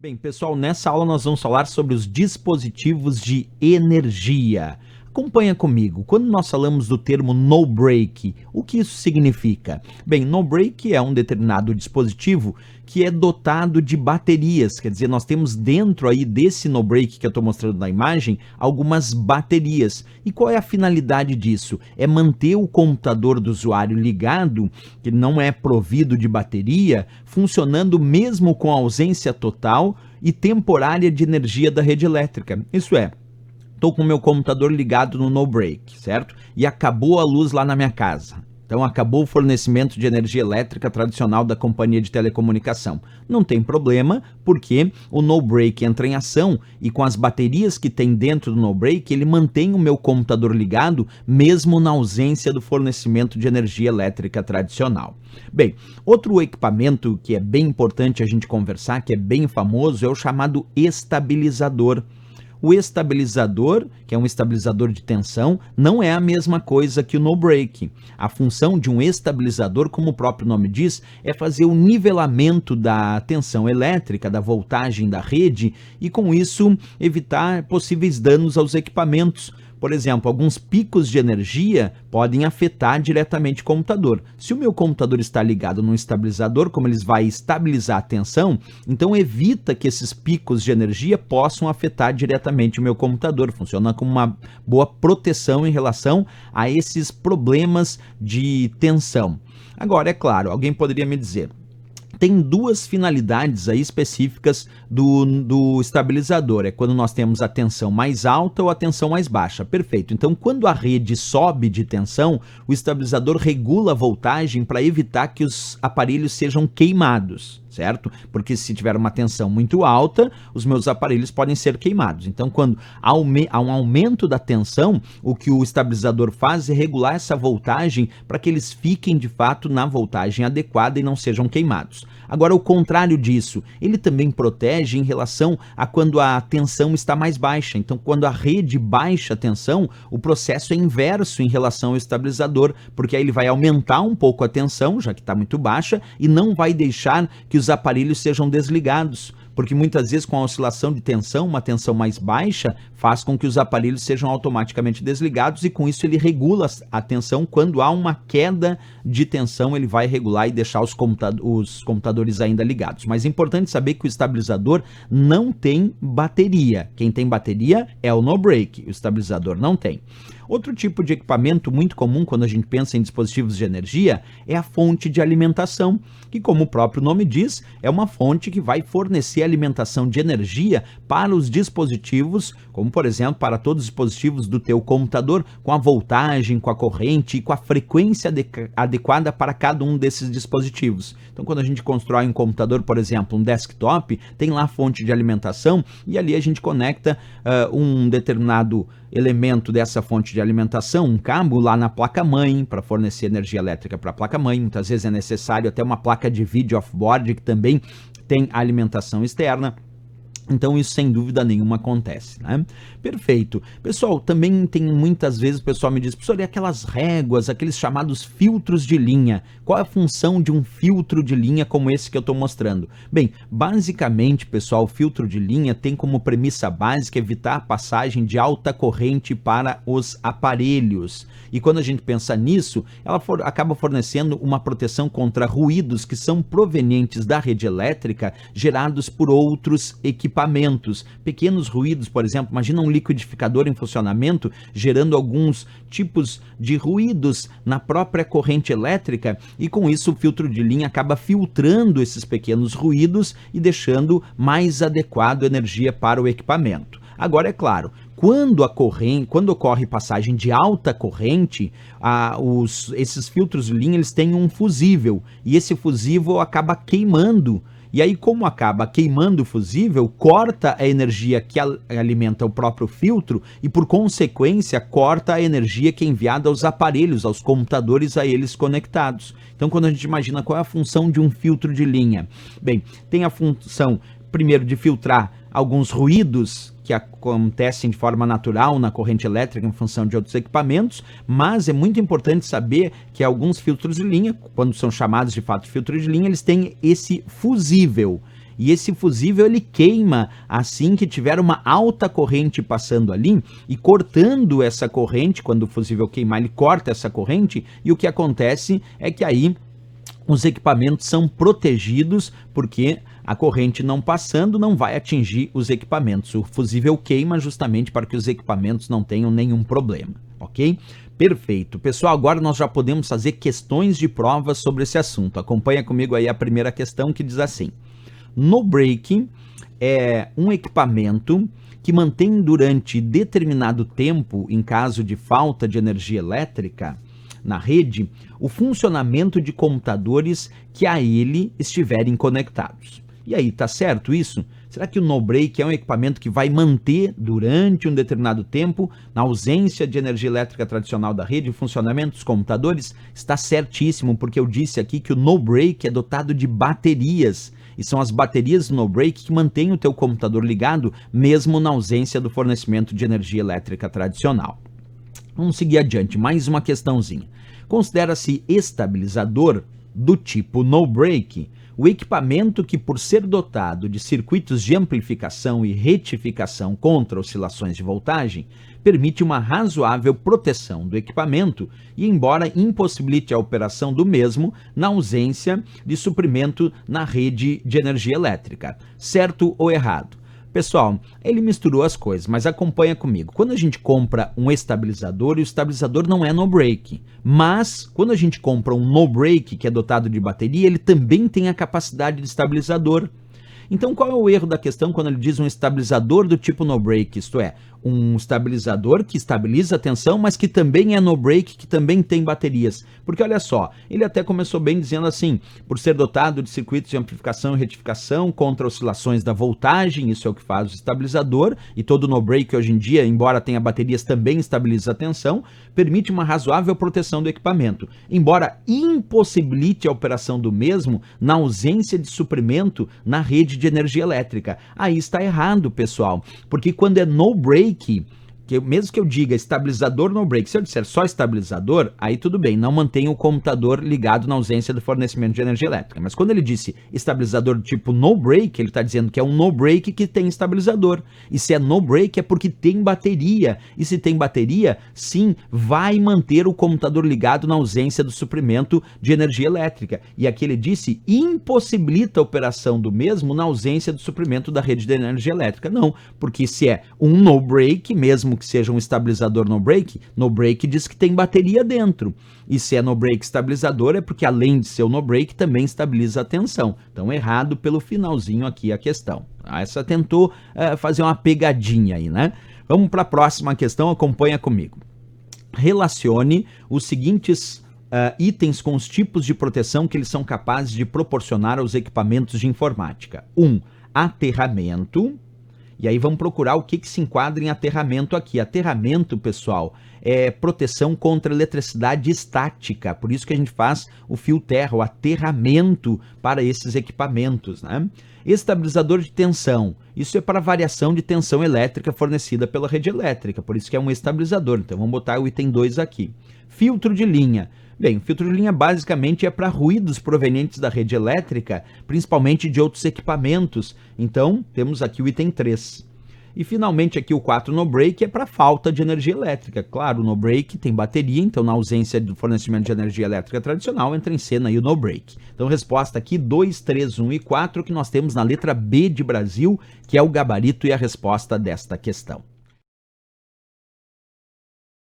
Bem, pessoal, nessa aula nós vamos falar sobre os dispositivos de energia. Acompanha comigo. Quando nós falamos do termo no break, o que isso significa? Bem, no break é um determinado dispositivo que é dotado de baterias, quer dizer, nós temos dentro aí desse no break que eu estou mostrando na imagem, algumas baterias. E qual é a finalidade disso? É manter o computador do usuário ligado, que não é provido de bateria, funcionando mesmo com a ausência total e temporária de energia da rede elétrica. Isso é, estou com o meu computador ligado no break, certo? E acabou a luz lá na minha casa. Então acabou o fornecimento de energia elétrica tradicional da companhia de telecomunicação. Não tem problema, porque o no break entra em ação e com as baterias que tem dentro do no break, ele mantém o meu computador ligado mesmo na ausência do fornecimento de energia elétrica tradicional. Bem, outro equipamento que é bem importante a gente conversar, que é bem famoso, é o chamado estabilizador. O estabilizador, que é um estabilizador de tensão, não é a mesma coisa que o no break. A função de um estabilizador, como o próprio nome diz, é fazer o nivelamento da tensão elétrica, da voltagem da rede e com isso evitar possíveis danos aos equipamentos. Por exemplo, alguns picos de energia podem afetar diretamente o computador. Se o meu computador está ligado num estabilizador, como ele vai estabilizar a tensão, então evita que esses picos de energia possam afetar diretamente o meu computador. Funciona como uma boa proteção em relação a esses problemas de tensão. Agora, é claro, alguém poderia me dizer, tem duas finalidades aí específicas do estabilizador, é quando nós temos a tensão mais alta ou a tensão mais baixa. Perfeito, então quando a rede sobe de tensão, o estabilizador regula a voltagem para evitar que os aparelhos sejam queimados, certo? Porque se tiver uma tensão muito alta, os meus aparelhos podem ser queimados. Então quando há um aumento da tensão, o que o estabilizador faz é regular essa voltagem para que eles fiquem de fato na voltagem adequada e não sejam queimados. Agora, o contrário disso, ele também protege em relação a quando a tensão está mais baixa. Então, quando a rede baixa a tensão, o processo é inverso em relação ao estabilizador, porque aí ele vai aumentar um pouco a tensão, já que está muito baixa, e não vai deixar que os aparelhos sejam desligados. Porque muitas vezes com a oscilação de tensão, uma tensão mais baixa, faz com que os aparelhos sejam automaticamente desligados e com isso ele regula a tensão. Quando há uma queda de tensão, ele vai regular e deixar os computadores ainda ligados. Mas é importante saber que o estabilizador não tem bateria. Quem tem bateria é o no break, o estabilizador não tem. Outro tipo de equipamento muito comum quando a gente pensa em dispositivos de energia é a fonte de alimentação, que como o próprio nome diz, é uma fonte que vai fornecer alimentação de energia para os dispositivos, como por exemplo para todos os dispositivos do teu computador, com a voltagem, com a corrente e com a frequência adequada para cada um desses dispositivos. Então quando a gente constrói um computador, por exemplo, um desktop, tem lá a fonte de alimentação e ali a gente conecta um determinado elemento dessa fonte de alimentação, um cabo lá na placa-mãe para fornecer energia elétrica para a placa-mãe. Muitas vezes é necessário até uma placa de vídeo off-board que também tem alimentação externa. Então isso sem dúvida nenhuma acontece, né? Perfeito. Pessoal, também tem muitas vezes o pessoal me diz, professor, e aquelas réguas, aqueles chamados filtros de linha? Qual é a função de um filtro de linha como esse que eu estou mostrando? Bem, basicamente, pessoal, o filtro de linha tem como premissa básica evitar a passagem de alta corrente para os aparelhos. E quando a gente pensa nisso, ela acaba fornecendo uma proteção contra ruídos que são provenientes da rede elétrica gerados por outros equipamentos. Pequenos ruídos, por exemplo, imagina um liquidificador em funcionamento gerando alguns tipos de ruídos na própria corrente elétrica e com isso o filtro de linha acaba filtrando esses pequenos ruídos e deixando mais adequado a energia para o equipamento. Agora, é claro, quando ocorre passagem de alta corrente, esses filtros de linha eles têm um fusível e esse fusível acaba queimando. E aí, como acaba queimando o fusível, corta a energia que alimenta o próprio filtro e, por consequência, corta a energia que é enviada aos aparelhos, aos computadores a eles conectados. Então, quando a gente imagina qual é a função de um filtro de linha? Bem, tem a função, primeiro, de filtrar alguns ruídos que acontecem de forma natural na corrente elétrica em função de outros equipamentos, mas é muito importante saber que alguns filtros de linha, quando são chamados de fato filtros de linha, eles têm esse fusível. e esse fusível ele queima assim que tiver uma alta corrente passando ali e cortando essa corrente. Quando o fusível queimar, ele corta essa corrente e o que acontece é que aí os equipamentos são protegidos, porque a corrente não passando não vai atingir os equipamentos. O fusível queima justamente para que os equipamentos não tenham nenhum problema, ok? Perfeito. Pessoal, agora nós já podemos fazer questões de prova sobre esse assunto. Acompanha comigo aí a primeira questão, que diz assim: no break é um equipamento que mantém durante determinado tempo, em caso de falta de energia elétrica na rede, o funcionamento de computadores que a ele estiverem conectados. E aí, tá certo isso? Será que o no-break é um equipamento que vai manter durante um determinado tempo, na ausência de energia elétrica tradicional da rede, o funcionamento dos computadores? Está certíssimo, porque eu disse aqui que o no-break é dotado de baterias, e são as baterias do no-break que mantêm o teu computador ligado, mesmo na ausência do fornecimento de energia elétrica tradicional. Vamos seguir adiante, mais uma questãozinha. Considera-se estabilizador do tipo no-break o equipamento que, por ser dotado de circuitos de amplificação e retificação contra oscilações de voltagem, permite uma razoável proteção do equipamento e, embora impossibilite a operação do mesmo na ausência de suprimento na rede de energia elétrica. Certo ou errado? Pessoal, ele misturou as coisas, mas acompanha comigo. Quando a gente compra um estabilizador, e o estabilizador não é no-break, mas quando a gente compra um no-break, que é dotado de bateria, ele também tem a capacidade de estabilizador. Então, qual é o erro da questão quando ele diz um estabilizador do tipo no-break? Isto é, um estabilizador que estabiliza a tensão, mas que também é no-break, que também tem baterias. Porque olha só, ele até começou bem dizendo assim: por ser dotado de circuitos de amplificação e retificação contra oscilações da voltagem, isso é o que faz o estabilizador, e todo no-break hoje em dia, embora tenha baterias, também estabiliza a tensão, permite uma razoável proteção do equipamento, embora impossibilite a operação do mesmo na ausência de suprimento na rede de energia elétrica. Aí está errado, pessoal, porque quando é no-break, mesmo que eu diga estabilizador no break, se eu disser só estabilizador, aí tudo bem, não mantém o computador ligado na ausência do fornecimento de energia elétrica. Mas quando ele disse estabilizador do tipo no break, ele está dizendo que é um no break que tem estabilizador. E se é no break é porque tem bateria. E se tem bateria, sim, vai manter o computador ligado na ausência do suprimento de energia elétrica. E aqui ele disse impossibilita a operação do mesmo na ausência do suprimento da rede de energia elétrica. Não, porque se é um no break, mesmo que seja um estabilizador no break diz que tem bateria dentro. E se é no break estabilizador é porque, além de ser o no break, também estabiliza a tensão. Então, errado pelo finalzinho aqui a questão. Essa tentou fazer uma pegadinha aí, né? Vamos para a próxima questão, acompanha comigo. Relacione os seguintes itens com os tipos de proteção que eles são capazes de proporcionar aos equipamentos de informática. 1. Aterramento. E aí vamos procurar o que se enquadra em aterramento aqui. Aterramento, pessoal, é proteção contra eletricidade estática. Por isso que a gente faz o fio terra, o aterramento para esses equipamentos, né? Estabilizador de tensão. Isso é para variação de tensão elétrica fornecida pela rede elétrica. Por isso que é um estabilizador. Então vamos botar o item 2 aqui. Filtro de linha. Bem, o filtro de linha basicamente é para ruídos provenientes da rede elétrica, principalmente de outros equipamentos. Então, temos aqui o item 3. E finalmente aqui o 4 no break é para falta de energia elétrica. Claro, o no break tem bateria, então na ausência do fornecimento de energia elétrica tradicional entra em cena aí o no break. Então resposta aqui 2, 3, 1 e 4 que nós temos na letra B de Brasil, que é o gabarito e a resposta desta questão.